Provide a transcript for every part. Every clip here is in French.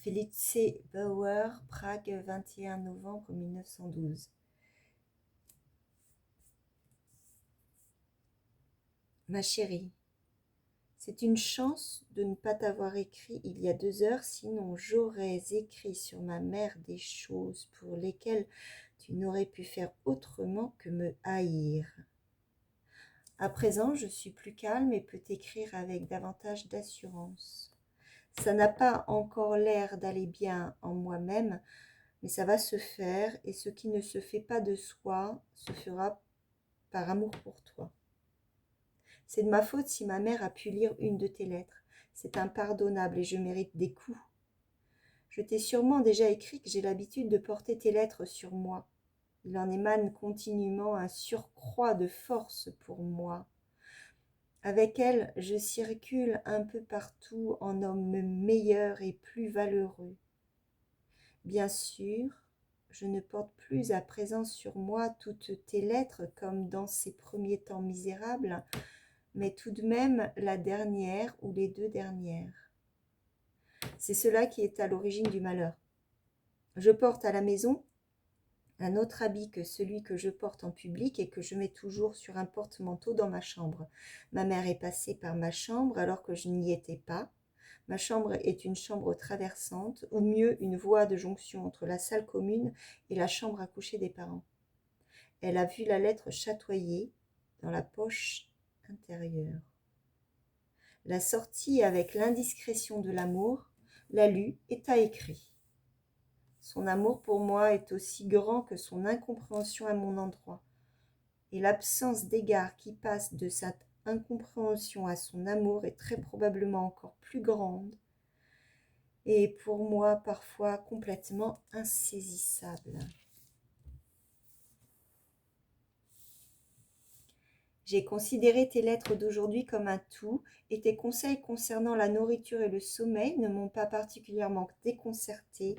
Felice Bauer, Prague, 21 novembre 1912. Ma chérie, c'est une chance de ne pas t'avoir écrit il y a 2 heures, sinon j'aurais écrit sur ma mère des choses pour lesquelles tu n'aurais pu faire autrement que me haïr. À présent, je suis plus calme et peux t'écrire avec davantage d'assurance. Ça n'a pas encore l'air d'aller bien en moi-même, mais ça va se faire, et ce qui ne se fait pas de soi se fera par amour pour toi. C'est de ma faute si ma mère a pu lire une de tes lettres. C'est impardonnable et je mérite des coups. Je t'ai sûrement déjà écrit que j'ai l'habitude de porter tes lettres sur moi. Il en émane continuellement un surcroît de force pour moi. Avec elle, je circule un peu partout en homme meilleur et plus valeureux. Bien sûr, je ne porte plus à présent sur moi toutes tes lettres comme dans ces premiers temps misérables, mais tout de même la dernière ou les 2 dernières. C'est cela qui est à l'origine du malheur. Je porte à la maison un autre habit que celui que je porte en public et que je mets toujours sur un porte-manteau dans ma chambre. Ma mère est passée par ma chambre alors que je n'y étais pas. Ma chambre est une chambre traversante, ou mieux une voie de jonction entre la salle commune et la chambre à coucher des parents. Elle a vu la lettre chatoyer dans la poche intérieure. La sortie avec l'indiscrétion de l'amour, l'a lu et t'a écrit. Son amour pour moi est aussi grand que son incompréhension à mon endroit, et l'absence d'égard qui passe de cette incompréhension à son amour est très probablement encore plus grande, et pour moi parfois complètement insaisissable. J'ai considéré tes lettres d'aujourd'hui comme un tout, et tes conseils concernant la nourriture et le sommeil ne m'ont pas particulièrement déconcertée,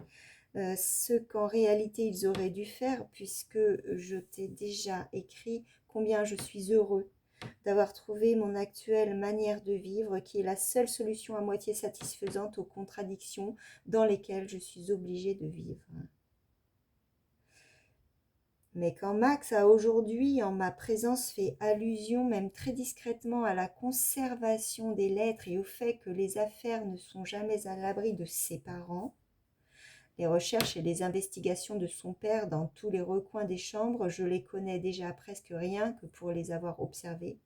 ce qu'en réalité ils auraient dû faire, puisque je t'ai déjà écrit combien je suis heureux d'avoir trouvé mon actuelle manière de vivre, qui est la seule solution à moitié satisfaisante aux contradictions dans lesquelles je suis obligée de vivre. Mais quand Max a aujourd'hui, en ma présence, fait allusion, même très discrètement, à la conservation des lettres et au fait que les affaires ne sont jamais à l'abri de ses parents, les recherches et les investigations de son père dans tous les recoins des chambres, je les connais déjà presque rien que pour les avoir observées.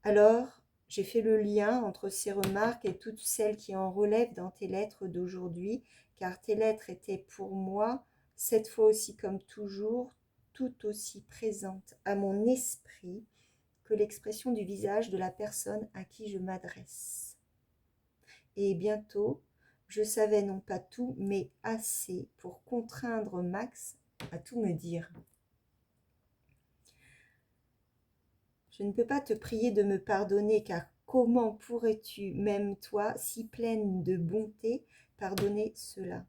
Alors, j'ai fait le lien entre ces remarques et toutes celles qui en relèvent dans tes lettres d'aujourd'hui, car tes lettres étaient pour moi, cette fois aussi comme toujours, tout aussi présentes à mon esprit que l'expression du visage de la personne à qui je m'adresse. Et bientôt, je savais non pas tout, mais assez pour contraindre Max à tout me dire. Je ne peux pas te prier de me pardonner, car comment pourrais-tu, même toi, si pleine de bonté, pardonner cela?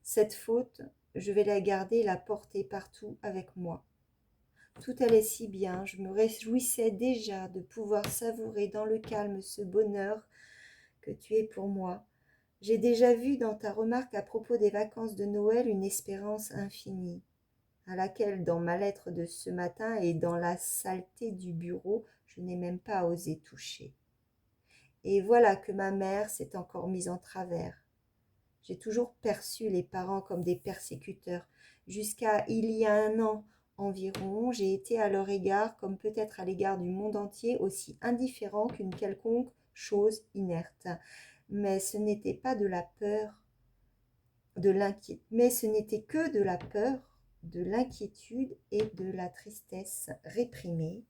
Cette faute, je vais la garder et la porter partout avec moi. Tout allait si bien, je me réjouissais déjà de pouvoir savourer dans le calme ce bonheur que tu es pour moi. J'ai déjà vu dans ta remarque à propos des vacances de Noël une espérance infinie, à laquelle, dans ma lettre de ce matin et dans la saleté du bureau, je n'ai même pas osé toucher. Et voilà que ma mère s'est encore mise en travers. J'ai toujours perçu les parents comme des persécuteurs. Jusqu'à il y a 1 an environ, j'ai été à leur égard, comme peut-être à l'égard du monde entier, aussi indifférent qu'une quelconque chose inerte. Mais ce n'était pas de la peur, mais ce n'était que de la peur, de l'inquiétude et de la tristesse réprimée,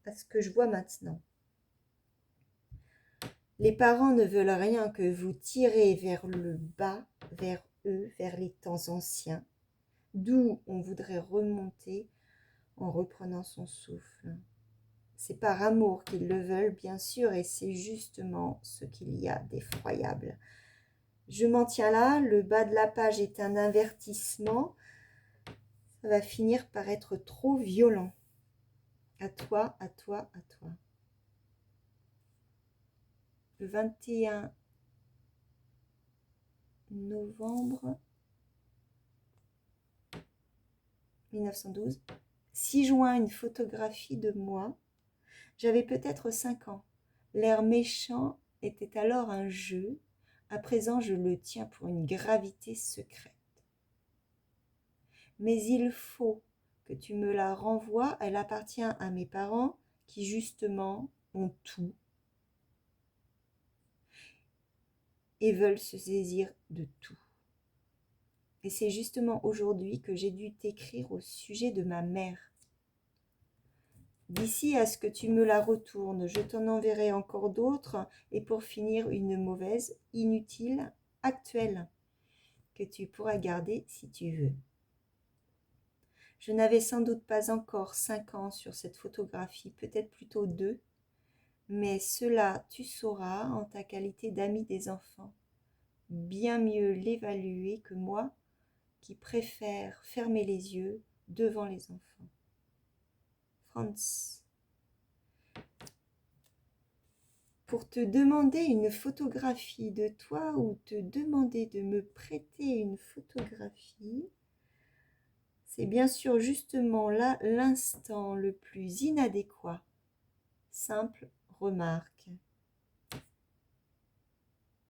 à ce que je vois maintenant. Les parents ne veulent rien que vous tirer vers le bas, vers eux, vers les temps anciens, d'où on voudrait remonter en reprenant son souffle. C'est par amour qu'ils le veulent, bien sûr, et c'est justement ce qu'il y a d'effroyable. Je m'en tiens là, le bas de la page est un avertissement. Ça va finir par être trop violent. À toi, à toi, à toi. Le 21 novembre 1912. 6 juin, une photographie de moi. J'avais peut-être 5 ans. L'air méchant était alors un jeu. À présent, je le tiens pour une gravité secrète. Mais il faut que tu me la renvoies. Elle appartient à mes parents qui, justement, ont tout et veulent se saisir de tout. Et c'est justement aujourd'hui que j'ai dû t'écrire au sujet de ma mère. D'ici à ce que tu me la retournes, je t'en enverrai encore d'autres, et pour finir, une mauvaise, inutile, actuelle, que tu pourras garder si tu veux. Je n'avais sans doute pas encore 5 ans sur cette photographie, peut-être plutôt 2, mais cela tu sauras en ta qualité d'ami des enfants, bien mieux l'évaluer que moi, qui préfère fermer les yeux devant les enfants. Franz. Pour te demander une photographie de toi ou te demander de me prêter une photographie, c'est bien sûr justement là l'instant le plus inadéquat. Simple remarque.